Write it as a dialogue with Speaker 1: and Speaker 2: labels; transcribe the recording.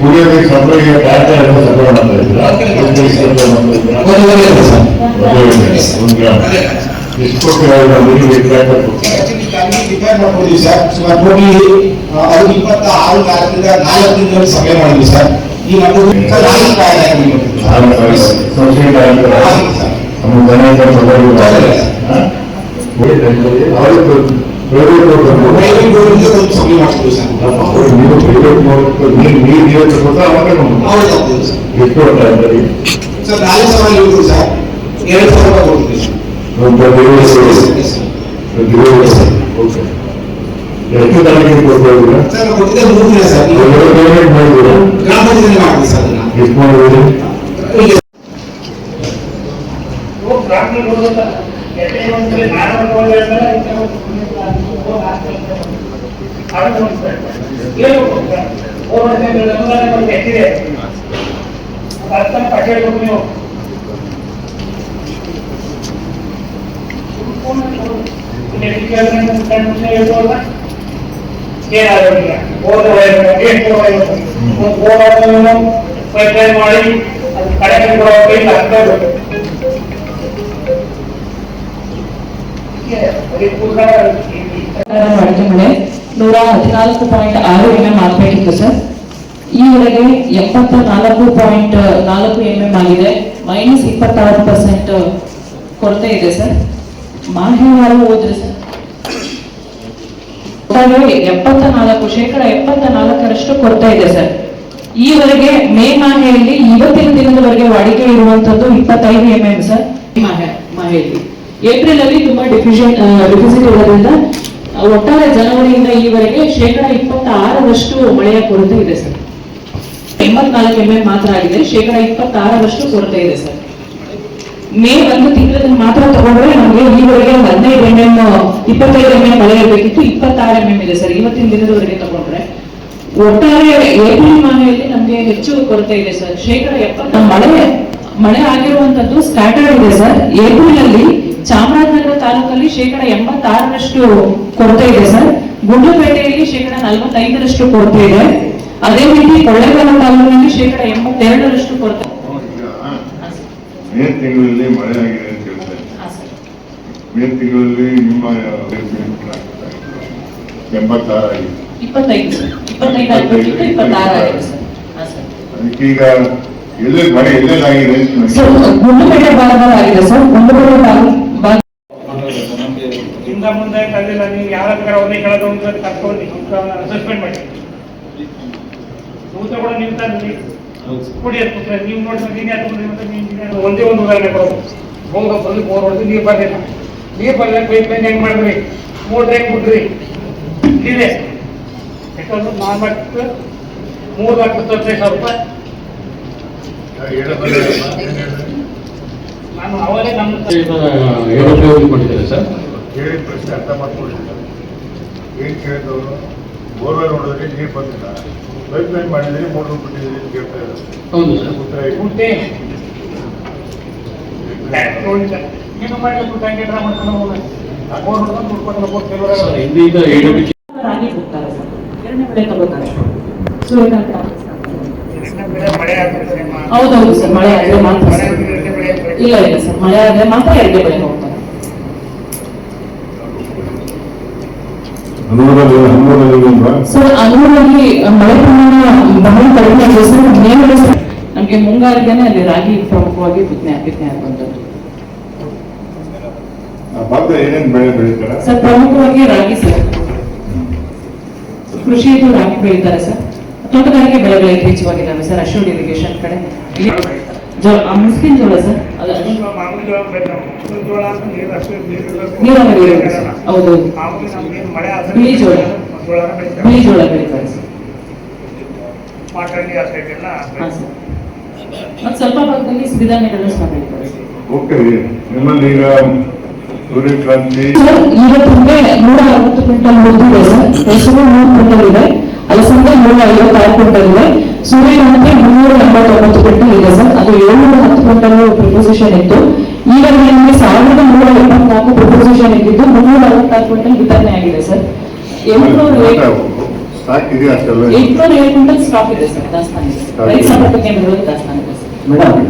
Speaker 1: ಕುಡಿಯೋದಕ್ಕೆ supply tractor supply ಮಾಡ್ತಾ ಇದ್ದೀರಾ? ಎಷ್ಟು ಕೊಡ್ತೀರಾ?
Speaker 2: ಅದು 26 ಸಭೆ ಮಾಡಿದ್ವಿ ಸರ್. ಈ
Speaker 1: ಎಷ್ಟು ತಾರೀಕಿಗೆ ಕೊಡ್ತಾ
Speaker 2: ಸರ್ ಕೊಟ್ಟಿದ್ದೆ 3 ದಿನ ಸರ್. ಗ್ರಾಮ ಪಂಚಾಯತ್ ಮಾಡಿದ್ವಿ ಸರ್.
Speaker 1: ಎಷ್ಟು ಮಾಡಿದ್ರಿ?
Speaker 3: ಮಾಡಿ ಕಡೆ
Speaker 4: ಮಳೆ 114.6 mm ಆಗಬೇಕಿತ್ತು ಸರ್. ಈವರೆಗೆ 74.4 mm ಆಗಿದೆ. -26% ಕೊರತೆ ಇದೆ ಸರ್. ಮಾಹೆವಾರು ಹೋದ್ರೆ ಸರ್ 74% ಕೊರತೆ ಇದೆ ಸರ್. ಈವರೆಗೆ ಮೇ ಮಾಹೆಯಲ್ಲಿ ಇವತ್ತಿನ ದಿನದವರೆಗೆ ವಾಡಿಕೆ ಇರುವಂತದ್ದು 25 mm ಸರ್. ಮಾಹೆಯಲ್ಲಿ ಏಪ್ರಿಲ್ ಅಲ್ಲಿ ತುಂಬಾ ಡಿಫಿಸಿಟ್ ಇರೋದ್ರಿಂದ ಒಟ್ಟಾರೆ ಜನವರಿಯಿಂದ ಈವರೆಗೆ 26% ಮಳೆಯ ಕೊರತೆ ಇದೆ ಸರ್. 84 mm ಮಾತ್ರ ಆಗಿದೆ. 26% ಕೊರತೆ ಇದೆ ಸರ್. ಮೇ 1 ತಿಂಗಳಲ್ಲಿ ಮಾತ್ರ ತಗೊಂಡ್ರೆ ನಮಗೆ ಈವರೆಗೆ 15 mm 25 mm ಮಳೆ ಇರಬೇಕಿತ್ತು. 26 mm ಇದೆ ಸರ್ ಇವತ್ತಿನ ದಿನದವರೆಗೆ ತಗೊಂಡ್ರೆ. ಒಟ್ಟಾರೆ ಏಪ್ರಿಲ್ ಮಾಹೆಯಲ್ಲಿ ನಮಗೆ ಹೆಚ್ಚು ಕೊರತೆ ಇದೆ ಸರ್. 70% ಮಳೆ ಆಗಿರುವಂತದ್ದು ಸ್ಕ್ಯಾಟರ್ಡ್ ಇದೆ ಸರ್. ಏಪ್ರಿಲ್ ಅಲ್ಲಿ ಚಾಮರಾಜನಗರ ತಾಲೂಕಲ್ಲಿ 86% ಕೊರತೆ ಇದೆ ಸರ್. ಗುಂಡ್ಲುಪೇಟೆಯಲ್ಲಿ 45% ಕೊರತೆ ಇದೆ. ಅದೇ ರೀತಿ ಕೊಳ್ಳೇಗಾಲ ತಾಲೂಕಿನಲ್ಲಿ 82% ಕೊರತೆ.
Speaker 1: ಮೇ ತಿಂಗಳಲ್ಲಿ ಮಳೆ ಆಗಿದೆ ಅಂತ ಹೇಳ್ತಾರೆ. ಮೇ ತಿಂಗಳಲ್ಲಿ ನಿಮ್ಮ 86 ಆಗಿದೆ.
Speaker 4: 25 ಆಗಬೇಕಿತ್ತು, 26 ಆಗಿದೆ ಸರ್.
Speaker 1: ಅದಕ್ಕೀಗ ಎಲ್ಲಿ ಮಳೆ ಎಲ್ಲೆಲ್ಲಾಗಿದೆ?
Speaker 4: ಗುಂಡ್ಲುಪೇಟೆ ಭಾಗದಲ್ಲಾಗಿದೆ ಸರ್. ಗುಂಡ್ಲುಪೇಟೆ
Speaker 3: ಮುಂದೆ ಕಲಿಲ್ಲ. ನೀವು ಯಾರ ಒಂದೇ ಕಳೆದ ಕರ್ಕೊಂಡು ಸಸ್ಪೆಂಡ್ ಮಾಡಿ ಸೂತ್ರ ಕೂಡ ನೀವು ತಂದು ಕುಡಿಯೋದು ನೀವು ನೋಡ್ತೀನಿ. ಒಂದೇ ಒಂದು ಉದಾಹರಣೆ ಕೊಡೋದು. ಹೋಗ ಬಂದು ಬೋರ್ ಹೊಡೆದು ನೀರು ಬರಲಿಲ್ಲ. ನೀರು ಬರಲಿಲ್ಲ ಪೈಪ್ ಲೈನ್ ಹೆಂಗೆ ಮಾಡಿದ್ರಿ? ಮೋಟ್ರ್ ಹೆಂಗೆ ಬಿಡ್ರಿ? ಇದೆ ಯಾಕಂದ್ರೆ ನಾಲ್ಕು 3,95,000 ರೂಪಾಯಿ ನಾನು ಅವರೇ ನಮ್ಮ
Speaker 5: ಕೊಟ್ಟಿದ್ದಾರೆ ಸರ್.
Speaker 1: ಕೇಳಿದ ಪ್ರಶ್ನೆ ಅರ್ಥ ಮಾಡ್ಕೊಂಡಿದ್ದಾರೆ. ಏನು ಕೇಳಿದವರು ಬೋರ್ವೆಲ್ ನೋಡಿದ್ರೆ ನೀರು ಬಂದಿಲ್ಲ, ಪೈಪ್ ಲೈನ್ ಮಾಡಿದ್ರೆ ಮೋಟರ್ ಬಿಟ್ಟಿದ್ದೀರಿ ಅಂತ ಕೇಳ್ತಾ ಇದ್ದಾರೆ.
Speaker 5: ಹೌದು ಸರ್.
Speaker 1: ಉತ್ತರ
Speaker 3: ಏನು ಮಾಡಬೇಕು? ಟ್ಯಾಂಕ್ ಎಡ್ರ ಮಾಡ್ಕೊಂಡು ಹೋಗೋಣ. ಬೋರ್ ಹೊಡ್ಕೊಂಡು ದುಡ್ಡು ಕೊಟ್ಟು ಕೆಲವರು
Speaker 5: ಹಿಂದೀಗ
Speaker 4: ರಾಗಿ ಹೋಗ್ತಾರೆ ಸರ್. ಎರಡನೇ ಬೆಳೆ ತಗೋತಾರೆ. ಹೌದೌದು ಸರ್. ಮಳೆ ಆದ್ರೆ ಮಾತ್ರ. ಇಲ್ಲ ಇಲ್ಲ ಸರ್, ಮಳೆ ಆದ್ರೆ ಮಾತ್ರ ಎರಡನೇ ಬೆಳೆ ಹೋಗ್ತಾರೆ. ಸರ್ ಅನೂರಲ್ಲಿ ಮಳೆ ಪ್ರಮಾಣ ಬಹಳ ಕಡಿಮೆ ಆಗಿದೆ ಸರ್. ನಮಗೆ ಮುಂಗಾರಿಗೆನೆ ಅಲ್ಲಿ ರಾಗಿ ಪ್ರಮುಖವಾಗಿ ಬಿತ್ತನೆ ಆಗುವಂಥದ್ದು ಸರ್. ಪ್ರಮುಖವಾಗಿ ರಾಗಿ ಸರ್. ಕೃಷಿಯದು ರಾಗಿ ಬೆಳೀತಾರೆ ಸರ್. ತೋಟಗಾರಿಕೆ ಬೆಳೆಗಳು ಯಥೇಚ್ಛವಾಗಿದ್ದಾವೆ ಸರ್. ಅಶ್ಯೂರ್ಡ್ ಇರಿಗೇಷನ್ ಕಡೆ ಮುಸ್ಲಿಂ ಜೋಳ ಸರ್ ಅದ
Speaker 3: ಮಾಮೂಲಿ ಜೋಳ ಬೇಕು ಮುಸ್ಲಿಂ ಜೋಳ ಅಂತ ನೀರು ಅಷ್ಟೇ
Speaker 4: ನೀರಾವರಿ ಇರುತ್ತೆ ಸರ್. ಹೌದು
Speaker 3: ಮಾಮೂಲಿ ನಮ್ಗೆ ಏನು ಮಳೆ ಆದ್ರೆ
Speaker 4: ಬಿಳಿ ಜೋಳ.
Speaker 3: ಜೋಳನ ಬೆಳಿತಾರೆ
Speaker 4: ಬಿಳಿ ಜೋಳ ಬೆಳೀತಾರೆ ಸರ್.
Speaker 3: ಮಾಟಳ್ಳಿ ಆ ಸೈಡ್ ಎಲ್ಲ
Speaker 4: ಹಾಂ ಸರ್. ಮತ್ತು ಸ್ವಲ್ಪ ಭಾಗದಲ್ಲಿ ಸಿರಿಧಾನ್ಯಗಳನ್ನ ಸಹ ಬೆಳೀತಾರೆ ಸರ್.
Speaker 1: ಓಕೆ ನಿಮ್ಮಲ್ಲಿ ಈಗ ಸೂರ್ಯಕಾಂತಿ
Speaker 4: ಸರ್, ಇವತ್ತಿಗೆ 160 ಕ್ವಿಂಟಲ್ ಮುರಿದಿದೆ ಸರ್. ಹೆಸರು 3 ಕ್ವಿಂಟಲ್ ಇದೆ, ಅಲಸಂದೆ 156 ಕ್ವಿಂಟಲ್ ಇದೆ, ಸೂರ್ಯಕಾಂತಿ 389 ಕ್ವಿಂಟಲ್ ಇದೆ ಸರ್. ಅದು 710 ಕ್ವಿಂಟಲ್ ಪ್ರಪೋಸಿಷನ್ ಇತ್ತು. ಈವರೆಗೆ ನಮಗೆ 1174 ಪ್ರಪೋಸಿಷನ್ ಇದ್ದಿದ್ದು 366 ಕ್ವಿಂಟಲ್ ವಿತರಣೆ ಆಗಿದೆ ಸರ್. 807
Speaker 1: ಸ್ಟಾಕ್ ಇದೆಯಾ ಅಷ್ಟೆಲ್ಲ
Speaker 4: 807 ಕ್ವಿಂಟಲ್ ಸ್ಟಾಕ್ ಇದೆ ಸರ್. ದಾಸ್ತಾನು ಇದೆ. ರೈತ ಸಂಪರ್ಕ ಕೇಂದ್ರಗಳಲ್ಲಿ ದಾಸ್ತಾನು ಇದೆ ಸರ್.
Speaker 1: ಮೇಡಮ್